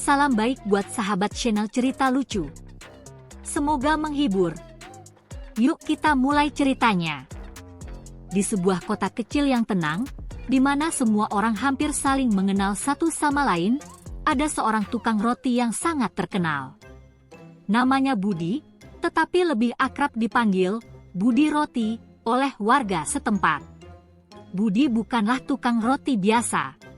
Salam baik buat sahabat channel cerita lucu. Semoga menghibur. Yuk kita mulai ceritanya. Di sebuah kota kecil yang tenang, di mana semua orang hampir saling mengenal satu sama lain, ada seorang tukang roti yang sangat terkenal. Namanya Budi, tetapi lebih akrab dipanggil Budi Roti oleh warga setempat. Budi bukanlah tukang roti biasa.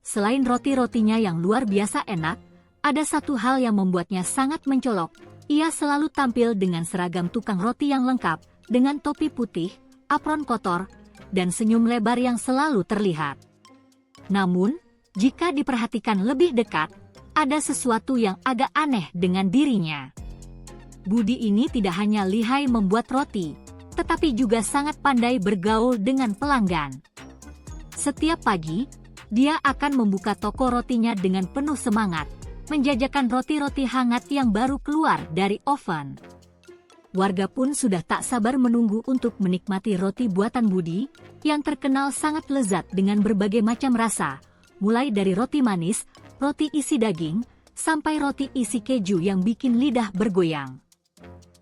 Selain roti-rotinya yang luar biasa enak, ada satu hal yang membuatnya sangat mencolok. Ia selalu tampil dengan seragam tukang roti yang lengkap, dengan topi putih, apron kotor, dan senyum lebar yang selalu terlihat. Namun, jika diperhatikan lebih dekat, ada sesuatu yang agak aneh dengan dirinya. Budi ini tidak hanya lihai membuat roti, tetapi juga sangat pandai bergaul dengan pelanggan. Setiap pagi, dia akan membuka toko rotinya dengan penuh semangat, menjajakan roti-roti hangat yang baru keluar dari oven. Warga pun sudah tak sabar menunggu untuk menikmati roti buatan Budi, yang terkenal sangat lezat dengan berbagai macam rasa, mulai dari roti manis, roti isi daging, sampai roti isi keju yang bikin lidah bergoyang.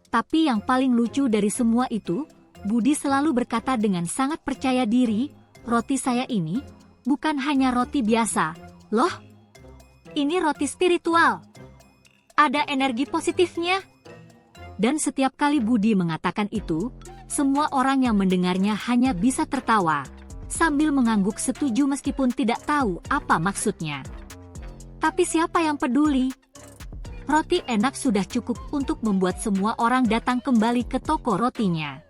Tapi yang paling lucu dari semua itu, Budi selalu berkata dengan sangat percaya diri, "Roti saya ini bukan hanya roti biasa, loh. Ini roti spiritual. Ada energi positifnya." Dan setiap kali Budi mengatakan itu, semua orang yang mendengarnya hanya bisa tertawa, sambil mengangguk setuju meskipun tidak tahu apa maksudnya. Tapi siapa yang peduli? Roti enak sudah cukup untuk membuat semua orang datang kembali ke toko rotinya.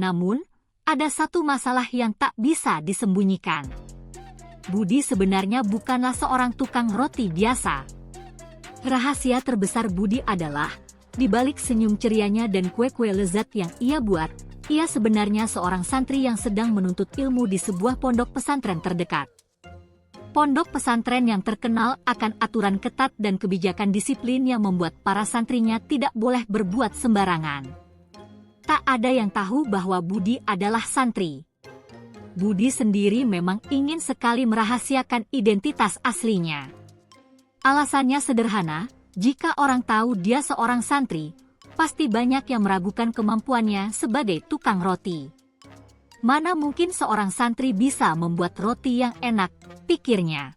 Namun, ada satu masalah yang tak bisa disembunyikan. Budi sebenarnya bukanlah seorang tukang roti biasa. Rahasia terbesar Budi adalah, di balik senyum cerianya dan kue-kue lezat yang ia buat, ia sebenarnya seorang santri yang sedang menuntut ilmu di sebuah pondok pesantren terdekat. Pondok pesantren yang terkenal akan aturan ketat dan kebijakan disiplin yang membuat para santrinya tidak boleh berbuat sembarangan. Tak ada yang tahu bahwa Budi adalah santri. Budi sendiri memang ingin sekali merahasiakan identitas aslinya. Alasannya sederhana, jika orang tahu dia seorang santri, pasti banyak yang meragukan kemampuannya sebagai tukang roti. Mana mungkin seorang santri bisa membuat roti yang enak, pikirnya.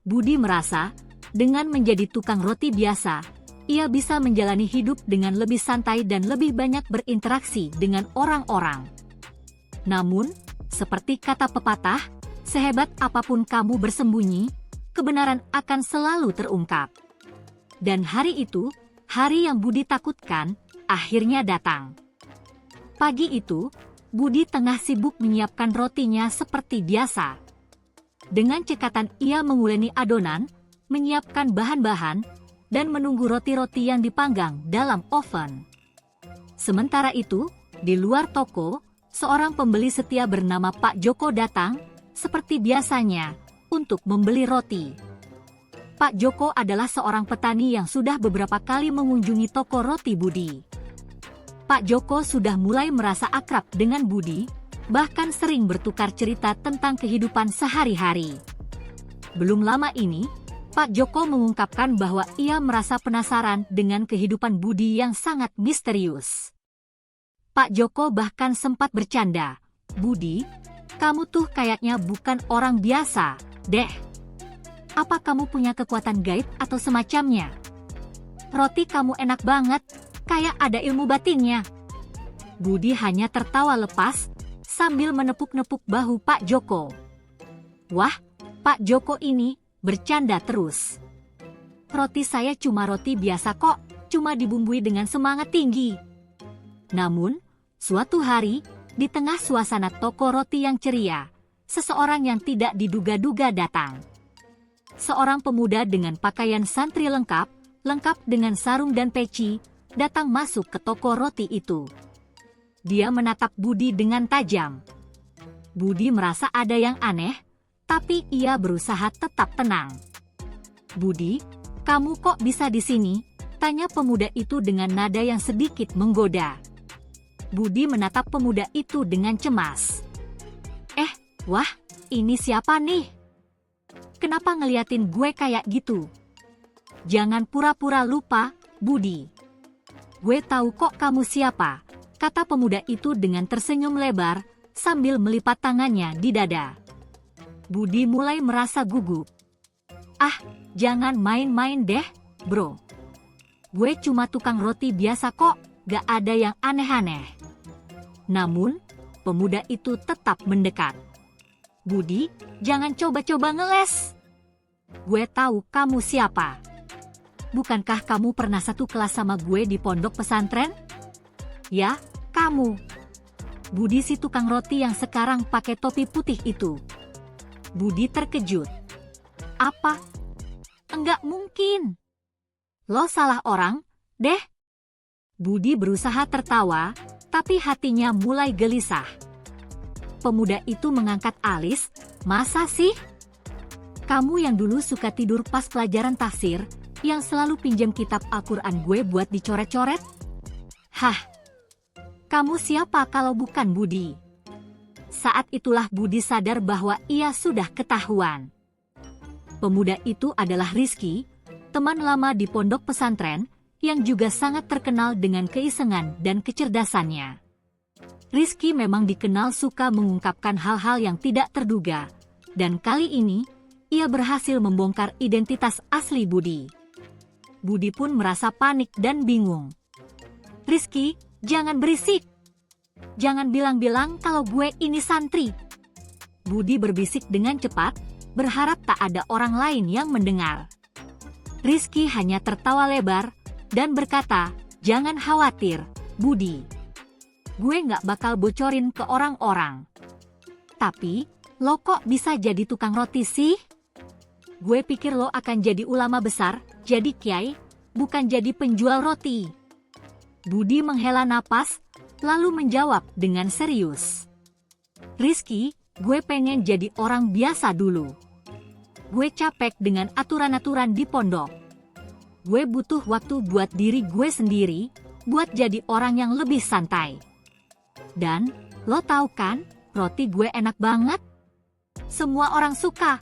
Budi merasa, dengan menjadi tukang roti biasa, ia bisa menjalani hidup dengan lebih santai dan lebih banyak berinteraksi dengan orang-orang. Namun, seperti kata pepatah, sehebat apapun kamu bersembunyi, kebenaran akan selalu terungkap. Dan hari itu, hari yang Budi takutkan, akhirnya datang. Pagi itu, Budi tengah sibuk menyiapkan rotinya seperti biasa. Dengan cekatan ia menguleni adonan, menyiapkan bahan-bahan, dan menunggu roti-roti yang dipanggang dalam oven. Sementara itu, di luar toko, seorang pembeli setia bernama Pak Joko datang, seperti biasanya, untuk membeli roti. Pak Joko adalah seorang petani yang sudah beberapa kali mengunjungi toko roti Budi. Pak Joko sudah mulai merasa akrab dengan Budi, bahkan sering bertukar cerita tentang kehidupan sehari-hari. Belum lama ini, Pak Joko mengungkapkan bahwa ia merasa penasaran dengan kehidupan Budi yang sangat misterius. Pak Joko bahkan sempat bercanda, "Budi, kamu tuh kayaknya bukan orang biasa, deh. Apa kamu punya kekuatan gaib atau semacamnya? Roti kamu enak banget, kayak ada ilmu batinnya." Budi hanya tertawa lepas, sambil menepuk-nepuk bahu Pak Joko. "Wah, Pak Joko ini bercanda terus. Roti saya cuma roti biasa kok, cuma dibumbui dengan semangat tinggi." Namun, suatu hari, di tengah suasana toko roti yang ceria, seseorang yang tidak diduga-duga datang. Seorang pemuda dengan pakaian santri lengkap dengan sarung dan peci, datang masuk ke toko roti itu. Dia menatap Budi dengan tajam. Budi merasa ada yang aneh, tapi ia berusaha tetap tenang. "Budi, kamu kok bisa di sini?" tanya pemuda itu dengan nada yang sedikit menggoda. Budi menatap pemuda itu dengan cemas. Wah, ini siapa nih? Kenapa ngeliatin gue kayak gitu?" Jangan pura-pura lupa, Budi. Gue tahu kok kamu siapa, kata pemuda itu dengan tersenyum lebar sambil melipat tangannya di dada. Budi mulai merasa gugup. Ah, jangan main-main deh, bro. Gue cuma tukang roti biasa kok, gak ada yang aneh-aneh. Namun, pemuda itu tetap mendekat. Budi, jangan coba-coba ngeles. Gue tahu kamu siapa. Bukankah kamu pernah satu kelas sama gue di pondok pesantren? Ya, kamu. Budi si tukang roti yang sekarang pakai topi putih itu. Budi terkejut. Apa? Enggak mungkin. Lo salah orang, deh. Budi berusaha tertawa, tapi hatinya mulai gelisah. Pemuda itu mengangkat alis, masa sih? Kamu yang dulu suka tidur pas pelajaran tafsir, yang selalu pinjam kitab Al-Quran gue buat dicoret-coret? Hah? Kamu siapa kalau bukan Budi? Saat itulah Budi sadar bahwa ia sudah ketahuan. Pemuda itu adalah Rizky, teman lama di pondok pesantren, yang juga sangat terkenal dengan keisengan dan kecerdasannya. Rizky memang dikenal suka mengungkapkan hal-hal yang tidak terduga, dan kali ini, ia berhasil membongkar identitas asli Budi. Budi pun merasa panik dan bingung. Rizky, jangan berisik. Jangan bilang-bilang kalau gue ini santri. Budi berbisik dengan cepat, berharap tak ada orang lain yang mendengar. Rizky hanya tertawa lebar, dan berkata, jangan khawatir, Budi. Gue gak bakal bocorin ke orang-orang. Tapi, lo kok bisa jadi tukang roti sih? Gue pikir lo akan jadi ulama besar, jadi kiai, bukan jadi penjual roti. Budi menghela napas, lalu menjawab dengan serius. Rizky, gue pengen jadi orang biasa dulu. Gue capek dengan aturan-aturan di pondok. Gue butuh waktu buat diri gue sendiri, buat jadi orang yang lebih santai. Dan, lo tahu kan, roti gue enak banget. Semua orang suka.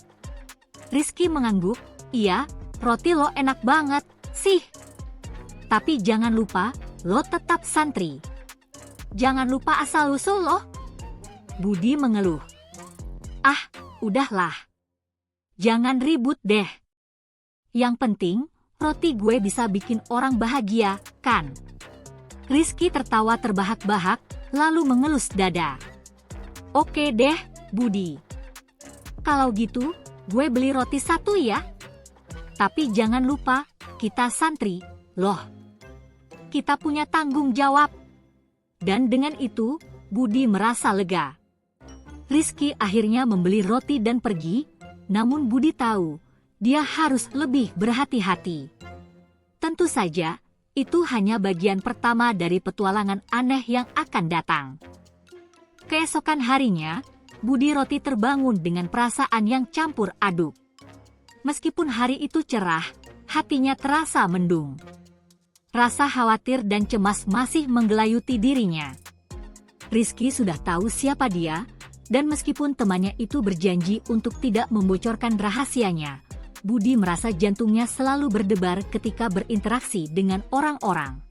Rizky mengangguk, iya, roti lo enak banget, sih. Tapi jangan lupa, lo tetap santri. Jangan lupa asal-usul lo. Budi mengeluh. Ah, udahlah. Jangan ribut deh. Yang penting, roti gue bisa bikin orang bahagia, kan? Rizky tertawa terbahak-bahak, lalu mengelus dada. Oke deh, Budi. Kalau gitu, gue beli roti satu ya. Tapi jangan lupa, kita santri, loh. Kita punya tanggung jawab. Dan dengan itu, Budi merasa lega. Rizky akhirnya membeli roti dan pergi, namun Budi tahu, dia harus lebih berhati-hati. Tentu saja, itu hanya bagian pertama dari petualangan aneh yang akan datang. Keesokan harinya, Budi Roti terbangun dengan perasaan yang campur aduk. Meskipun hari itu cerah, hatinya terasa mendung. Rasa khawatir dan cemas masih menggelayuti dirinya. Rizky sudah tahu siapa dia, dan meskipun temannya itu berjanji untuk tidak membocorkan rahasianya, Budi merasa jantungnya selalu berdebar ketika berinteraksi dengan orang-orang.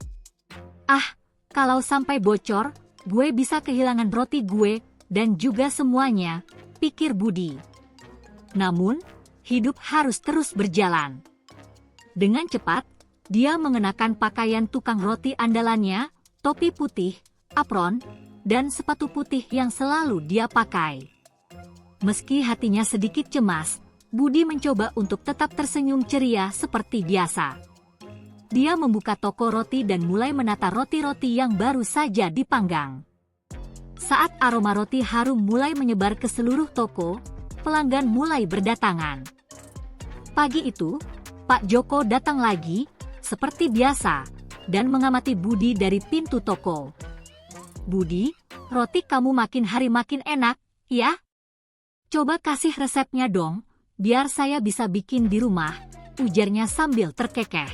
Ah, kalau sampai bocor, gue bisa kehilangan roti gue, dan juga semuanya, pikir Budi. Namun, hidup harus terus berjalan. Dengan cepat, dia mengenakan pakaian tukang roti andalannya, topi putih, apron, dan sepatu putih yang selalu dia pakai. Meski hatinya sedikit cemas, Budi mencoba untuk tetap tersenyum ceria seperti biasa. Dia membuka toko roti dan mulai menata roti-roti yang baru saja dipanggang. Saat aroma roti harum mulai menyebar ke seluruh toko, pelanggan mulai berdatangan. Pagi itu, Pak Joko datang lagi, seperti biasa, dan mengamati Budi dari pintu toko. Budi, roti kamu makin hari makin enak, ya? Coba kasih resepnya dong, biar saya bisa bikin di rumah, ujarnya sambil terkekeh.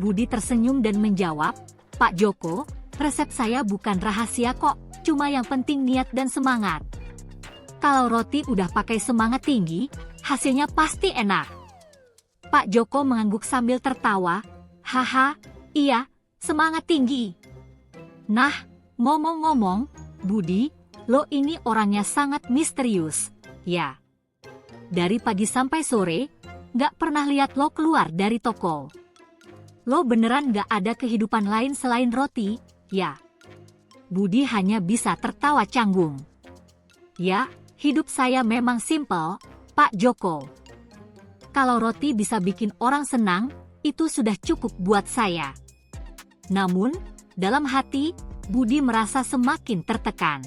Budi tersenyum dan menjawab, Pak Joko, resep saya bukan rahasia kok, cuma yang penting niat dan semangat. Kalau roti udah pakai semangat tinggi, hasilnya pasti enak. Pak Joko mengangguk sambil tertawa. Haha, iya, semangat tinggi. Nah, ngomong-ngomong, Budi, lo ini orangnya sangat misterius, ya. Dari pagi sampai sore, gak pernah lihat lo keluar dari toko. Lo beneran gak ada kehidupan lain selain roti, ya? Budi hanya bisa tertawa canggung. Ya, hidup saya memang simpel, Pak Joko. Kalau roti bisa bikin orang senang, itu sudah cukup buat saya. Namun, dalam hati, Budi merasa semakin tertekan.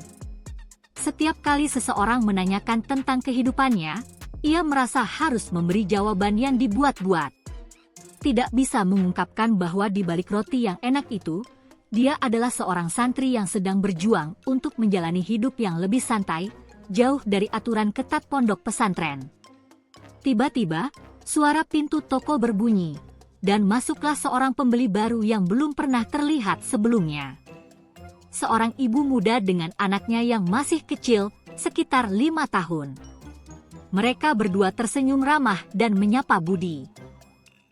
Setiap kali seseorang menanyakan tentang kehidupannya, ia merasa harus memberi jawaban yang dibuat-buat. Tidak bisa mengungkapkan bahwa di balik roti yang enak itu, dia adalah seorang santri yang sedang berjuang untuk menjalani hidup yang lebih santai, jauh dari aturan ketat pondok pesantren. Tiba-tiba, suara pintu toko berbunyi, dan masuklah seorang pembeli baru yang belum pernah terlihat sebelumnya. Seorang ibu muda dengan anaknya yang masih kecil, sekitar 5 tahun. Mereka berdua tersenyum ramah dan menyapa Budi.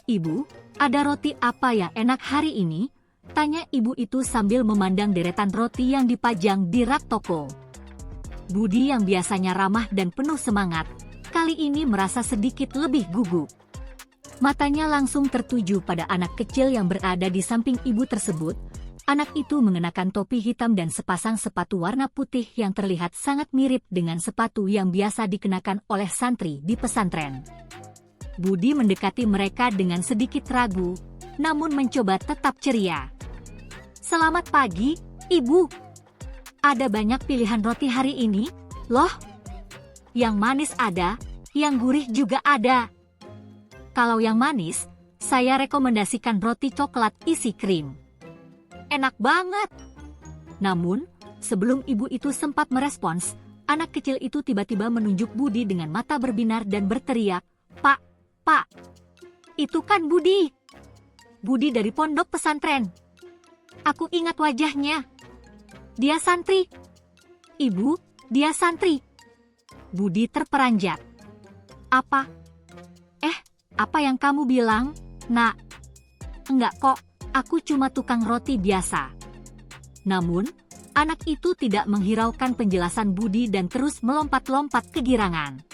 "Ibu, ada roti apa yang enak hari ini?" tanya ibu itu sambil memandang deretan roti yang dipajang di rak toko. Budi yang biasanya ramah dan penuh semangat, kali ini merasa sedikit lebih gugup. Matanya langsung tertuju pada anak kecil yang berada di samping ibu tersebut. Anak itu mengenakan topi hitam dan sepasang sepatu warna putih yang terlihat sangat mirip dengan sepatu yang biasa dikenakan oleh santri di pesantren. Budi mendekati mereka dengan sedikit ragu, namun mencoba tetap ceria. "Selamat pagi, Ibu. Ada banyak pilihan roti hari ini, loh. Yang manis ada, yang gurih juga ada. Kalau yang manis, saya rekomendasikan roti coklat isi krim. Enak banget." Namun, sebelum ibu itu sempat merespons, anak kecil itu tiba-tiba menunjuk Budi dengan mata berbinar dan berteriak, Pak, itu kan Budi. Budi dari pondok pesantren. Aku ingat wajahnya. Dia santri. Ibu, dia santri." Budi terperanjat. "Apa? Apa yang kamu bilang, Nak?" "Enggak kok, aku cuma tukang roti biasa." Namun, anak itu tidak menghiraukan penjelasan Budi dan terus melompat-lompat kegirangan.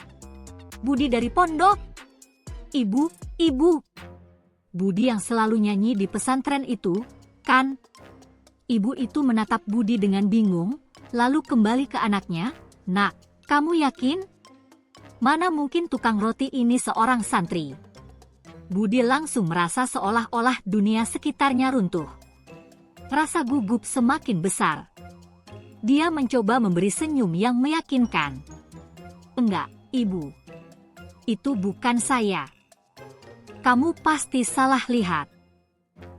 "Budi dari pondok? Ibu. Budi yang selalu nyanyi di pesantren itu, kan?" Ibu itu menatap Budi dengan bingung, lalu kembali ke anaknya. "Nak, kamu yakin? Mana mungkin tukang roti ini seorang santri?" Budi langsung merasa seolah-olah dunia sekitarnya runtuh. Rasa gugup semakin besar. Dia mencoba memberi senyum yang meyakinkan. "Enggak, Ibu. Itu bukan saya. Kamu pasti salah lihat."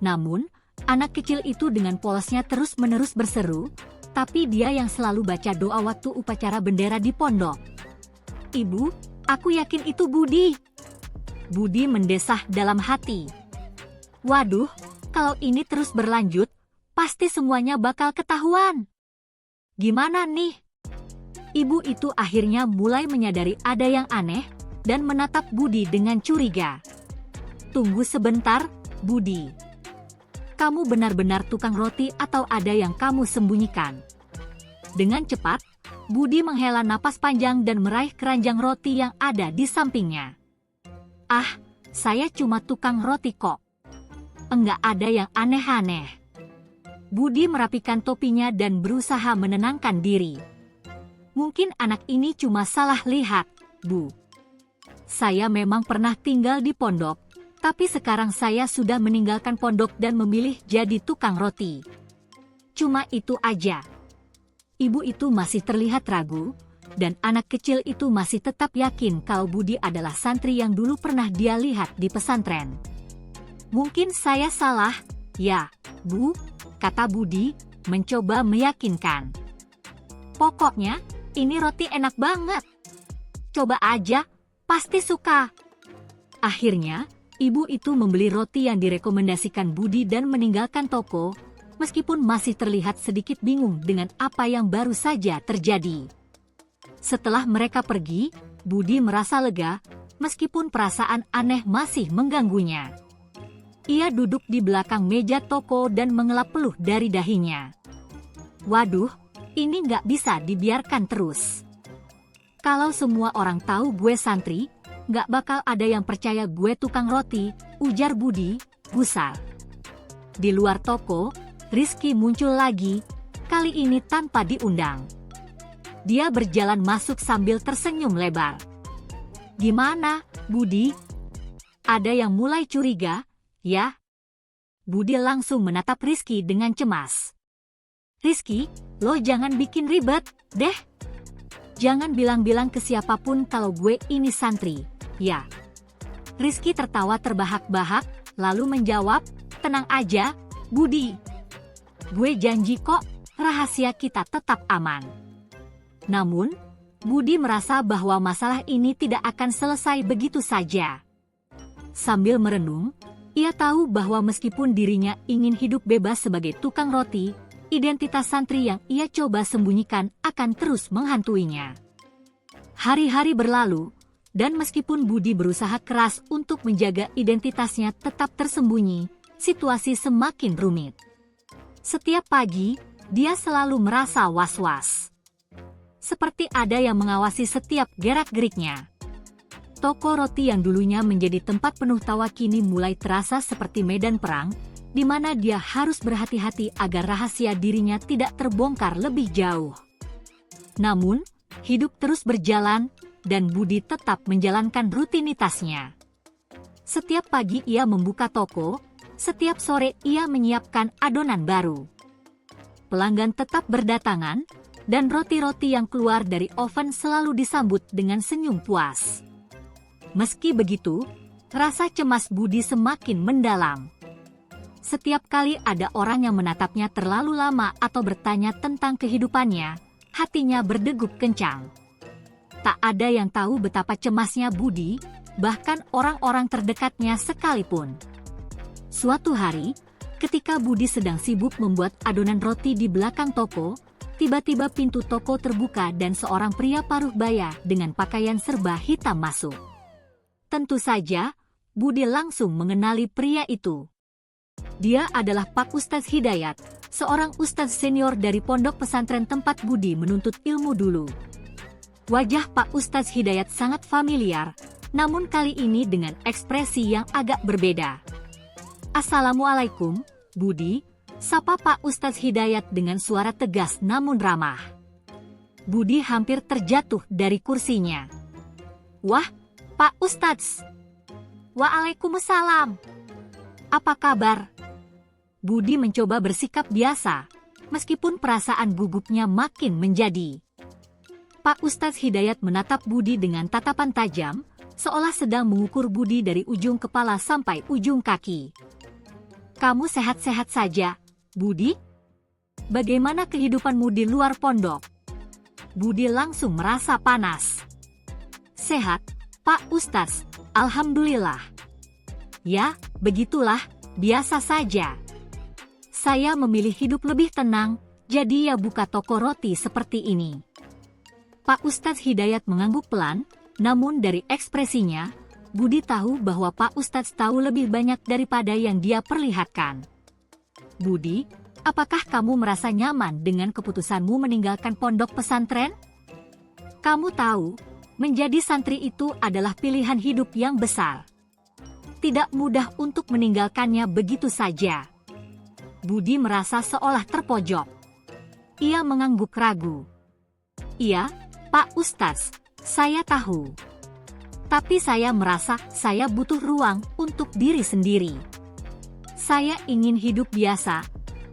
Namun, anak kecil itu dengan polosnya terus-menerus berseru, tapi dia yang selalu baca doa waktu upacara bendera di pondok. "Ibu, aku yakin itu Budi." Budi mendesah dalam hati. Waduh, kalau ini terus berlanjut, pasti semuanya bakal ketahuan. Gimana nih? Ibu itu akhirnya mulai menyadari ada yang aneh, dan menatap Budi dengan curiga. "Tunggu sebentar, Budi. Kamu benar-benar tukang roti atau ada yang kamu sembunyikan?" Dengan cepat, Budi menghela napas panjang dan meraih keranjang roti yang ada di sampingnya. "Ah, saya cuma tukang roti kok. Enggak ada yang aneh-aneh." Budi merapikan topinya dan berusaha menenangkan diri. "Mungkin anak ini cuma salah lihat, Bu. Saya memang pernah tinggal di pondok, tapi sekarang saya sudah meninggalkan pondok dan memilih jadi tukang roti. Cuma itu aja." Ibu itu masih terlihat ragu, dan anak kecil itu masih tetap yakin kalau Budi adalah santri yang dulu pernah dia lihat di pesantren. "Mungkin saya salah, ya, Bu," kata Budi, mencoba meyakinkan. "Pokoknya, ini roti enak banget. Coba aja, pasti suka." Akhirnya, ibu itu membeli roti yang direkomendasikan Budi dan meninggalkan toko, meskipun masih terlihat sedikit bingung dengan apa yang baru saja terjadi. Setelah mereka pergi, Budi merasa lega, meskipun perasaan aneh masih mengganggunya. Ia duduk di belakang meja toko dan mengelap peluh dari dahinya. Waduh, ini nggak bisa dibiarkan terus. Kalau semua orang tahu gue santri, nggak bakal ada yang percaya gue tukang roti, ujar Budi, gusar. Di luar toko, Rizky muncul lagi, kali ini tanpa diundang. Dia berjalan masuk sambil tersenyum lebar. Gimana, Budi? Ada yang mulai curiga, ya? Budi langsung menatap Rizky dengan cemas. Rizky, lo jangan bikin ribet, deh. Jangan bilang-bilang ke siapapun kalau gue ini santri, ya. Rizky tertawa terbahak-bahak, lalu menjawab, tenang aja, Budi. Gue janji kok, rahasia kita tetap aman. Namun, Budi merasa bahwa masalah ini tidak akan selesai begitu saja. Sambil merenung, ia tahu bahwa meskipun dirinya ingin hidup bebas sebagai tukang roti, identitas santri yang ia coba sembunyikan akan terus menghantuinya. Hari-hari berlalu, dan meskipun Budi berusaha keras untuk menjaga identitasnya tetap tersembunyi, situasi semakin rumit. Setiap pagi, dia selalu merasa was-was. Seperti ada yang mengawasi setiap gerak-geriknya. Toko roti yang dulunya menjadi tempat penuh tawa kini mulai terasa seperti medan perang, di mana dia harus berhati-hati agar rahasia dirinya tidak terbongkar lebih jauh. Namun, hidup terus berjalan, dan Budi tetap menjalankan rutinitasnya. Setiap pagi ia membuka toko, setiap sore ia menyiapkan adonan baru. Pelanggan tetap berdatangan, dan roti-roti yang keluar dari oven selalu disambut dengan senyum puas. Meski begitu, rasa cemas Budi semakin mendalam. Setiap kali ada orang yang menatapnya terlalu lama atau bertanya tentang kehidupannya, hatinya berdegup kencang. Tak ada yang tahu betapa cemasnya Budi, bahkan orang-orang terdekatnya sekalipun. Suatu hari, ketika Budi sedang sibuk membuat adonan roti di belakang toko, tiba-tiba pintu toko terbuka dan seorang pria paruh baya dengan pakaian serba hitam masuk. Tentu saja, Budi langsung mengenali pria itu. Dia adalah Pak Ustadz Hidayat, seorang ustadz senior dari pondok pesantren tempat Budi menuntut ilmu dulu. Wajah Pak Ustadz Hidayat sangat familiar, namun kali ini dengan ekspresi yang agak berbeda. Assalamualaikum, Budi, sapa Pak Ustadz Hidayat dengan suara tegas namun ramah. Budi hampir terjatuh dari kursinya. Wah, Pak Ustadz. Waalaikumsalam. Apa kabar? Budi mencoba bersikap biasa, meskipun perasaan gugupnya makin menjadi. Pak Ustadz Hidayat menatap Budi dengan tatapan tajam, seolah sedang mengukur Budi dari ujung kepala sampai ujung kaki. Kamu sehat-sehat saja, Budi? Bagaimana kehidupanmu di luar pondok? Budi langsung merasa panas. Sehat, Pak Ustadz, alhamdulillah. Ya, begitulah, biasa saja. Saya memilih hidup lebih tenang, jadi ya buka toko roti seperti ini. Pak Ustadz Hidayat mengangguk pelan, namun dari ekspresinya, Budi tahu bahwa Pak Ustadz tahu lebih banyak daripada yang dia perlihatkan. Budi, apakah kamu merasa nyaman dengan keputusanmu meninggalkan pondok pesantren? Kamu tahu, menjadi santri itu adalah pilihan hidup yang besar. Tidak mudah untuk meninggalkannya begitu saja. Budi merasa seolah terpojok. Ia mengangguk ragu. Iya, Pak Ustadz, saya tahu. Tapi saya merasa saya butuh ruang untuk diri sendiri. Saya ingin hidup biasa,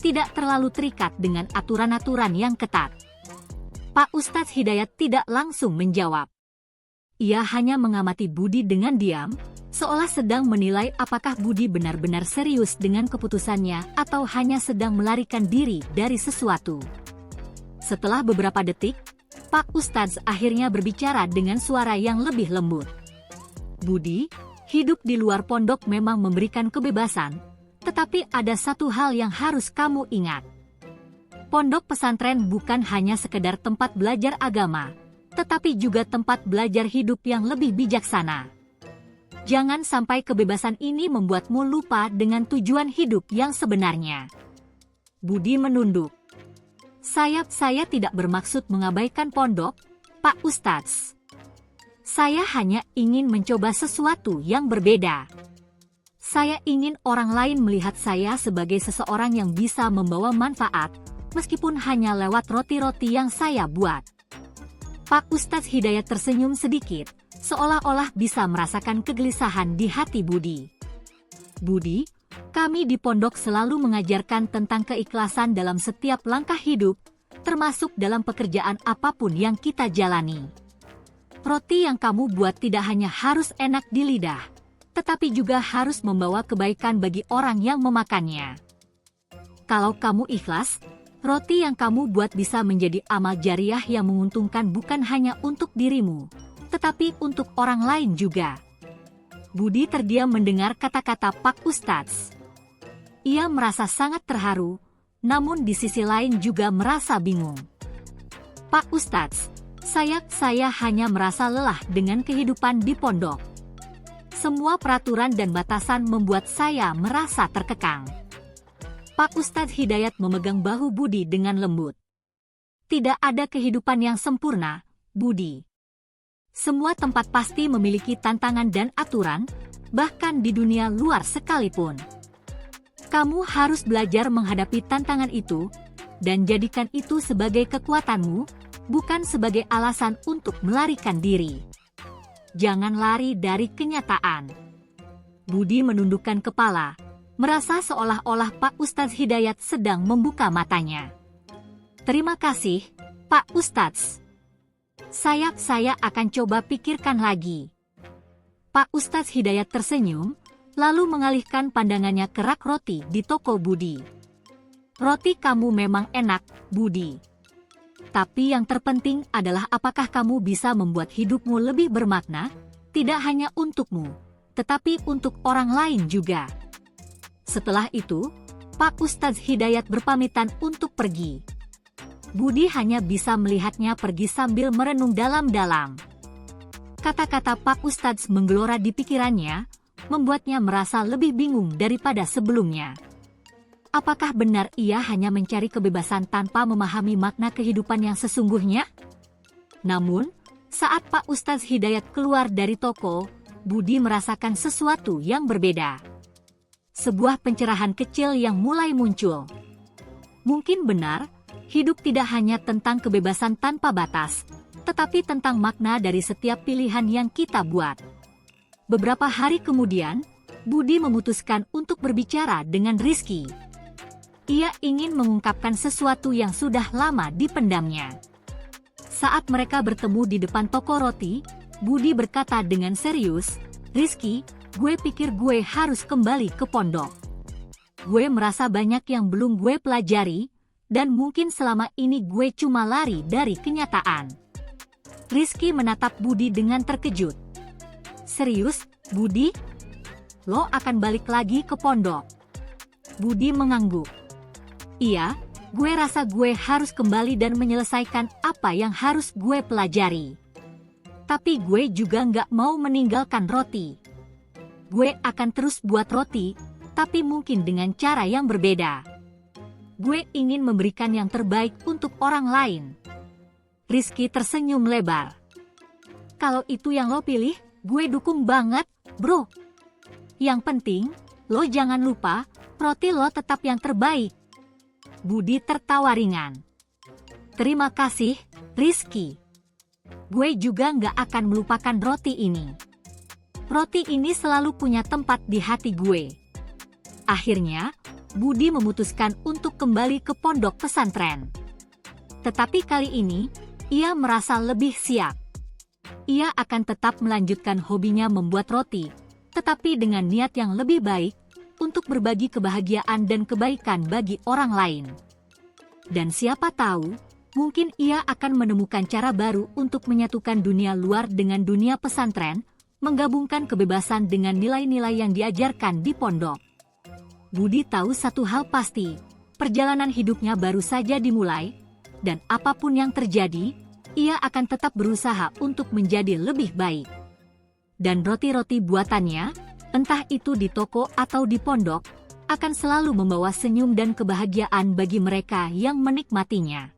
tidak terlalu terikat dengan aturan-aturan yang ketat. Pak Ustadz Hidayat tidak langsung menjawab. Ia hanya mengamati Budi dengan diam, seolah sedang menilai apakah Budi benar-benar serius dengan keputusannya atau hanya sedang melarikan diri dari sesuatu. Setelah beberapa detik, Pak Ustadz akhirnya berbicara dengan suara yang lebih lembut. Budi, hidup di luar pondok memang memberikan kebebasan, tetapi ada satu hal yang harus kamu ingat. Pondok pesantren bukan hanya sekedar tempat belajar agama, tetapi juga tempat belajar hidup yang lebih bijaksana. Jangan sampai kebebasan ini membuatmu lupa dengan tujuan hidup yang sebenarnya. Budi menunduk. Saya tidak bermaksud mengabaikan pondok, Pak Ustadz. Saya hanya ingin mencoba sesuatu yang berbeda. Saya ingin orang lain melihat saya sebagai seseorang yang bisa membawa manfaat, meskipun hanya lewat roti-roti yang saya buat. Pak Ustadz Hidayat tersenyum sedikit, seolah-olah bisa merasakan kegelisahan di hati Budi. Budi, kami di pondok selalu mengajarkan tentang keikhlasan dalam setiap langkah hidup, termasuk dalam pekerjaan apapun yang kita jalani. Roti yang kamu buat tidak hanya harus enak di lidah, tetapi juga harus membawa kebaikan bagi orang yang memakannya. Kalau kamu ikhlas, roti yang kamu buat bisa menjadi amal jariah yang menguntungkan bukan hanya untuk dirimu, tetapi untuk orang lain juga. Budi terdiam mendengar kata-kata Pak Ustadz. Ia merasa sangat terharu, namun di sisi lain juga merasa bingung. Pak Ustadz, saya hanya merasa lelah dengan kehidupan di pondok. Semua peraturan dan batasan membuat saya merasa terkekang. Pak Ustadz Hidayat memegang bahu Budi dengan lembut. Tidak ada kehidupan yang sempurna, Budi. Semua tempat pasti memiliki tantangan dan aturan, bahkan di dunia luar sekalipun. Kamu harus belajar menghadapi tantangan itu, dan jadikan itu sebagai kekuatanmu, bukan sebagai alasan untuk melarikan diri. Jangan lari dari kenyataan. Budi menundukkan kepala, merasa seolah-olah Pak Ustadz Hidayat sedang membuka matanya. Terima kasih, Pak Ustadz. Saya akan coba pikirkan lagi. Pak Ustadz Hidayat tersenyum, lalu mengalihkan pandangannya ke rak roti di toko Budi. Roti kamu memang enak, Budi. Tapi yang terpenting adalah apakah kamu bisa membuat hidupmu lebih bermakna, tidak hanya untukmu, tetapi untuk orang lain juga. Setelah itu, Pak Ustadz Hidayat berpamitan untuk pergi. Budi hanya bisa melihatnya pergi sambil merenung dalam-dalam. Kata-kata Pak Ustadz menggelora di pikirannya, membuatnya merasa lebih bingung daripada sebelumnya. Apakah benar ia hanya mencari kebebasan tanpa memahami makna kehidupan yang sesungguhnya? Namun, saat Pak Ustadz Hidayat keluar dari toko, Budi merasakan sesuatu yang berbeda. Sebuah pencerahan kecil yang mulai muncul. Mungkin benar, hidup tidak hanya tentang kebebasan tanpa batas, tetapi tentang makna dari setiap pilihan yang kita buat. Beberapa hari kemudian, Budi memutuskan untuk berbicara dengan Rizky. Ia ingin mengungkapkan sesuatu yang sudah lama dipendamnya. Saat mereka bertemu di depan toko roti, Budi berkata dengan serius, "Rizky, gue pikir gue harus kembali ke pondok. Gue merasa banyak yang belum gue pelajari, dan mungkin selama ini gue cuma lari dari kenyataan." Rizky menatap Budi dengan terkejut. "Serius, Budi? Lo akan balik lagi ke pondok?" Budi mengangguk. "Iya, gue rasa gue harus kembali dan menyelesaikan apa yang harus gue pelajari. Tapi gue juga nggak mau meninggalkan roti. Gue akan terus buat roti, tapi mungkin dengan cara yang berbeda. Gue ingin memberikan yang terbaik untuk orang lain." Rizky tersenyum lebar. "Kalau itu yang lo pilih, gue dukung banget, bro. Yang penting, lo jangan lupa, roti lo tetap yang terbaik." Budi tertawa ringan. "Terima kasih, Rizky. Gue juga nggak akan melupakan roti ini. Roti ini selalu punya tempat di hati gue." Akhirnya, Budi memutuskan untuk kembali ke pondok pesantren. Tetapi kali ini, ia merasa lebih siap. Ia akan tetap melanjutkan hobinya membuat roti, tetapi dengan niat yang lebih baik, untuk berbagi kebahagiaan dan kebaikan bagi orang lain. Dan siapa tahu, mungkin ia akan menemukan cara baru untuk menyatukan dunia luar dengan dunia pesantren, menggabungkan kebebasan dengan nilai-nilai yang diajarkan di pondok. Budi tahu satu hal pasti, perjalanan hidupnya baru saja dimulai, dan apapun yang terjadi, ia akan tetap berusaha untuk menjadi lebih baik. Dan roti-roti buatannya, entah itu di toko atau di pondok, akan selalu membawa senyum dan kebahagiaan bagi mereka yang menikmatinya.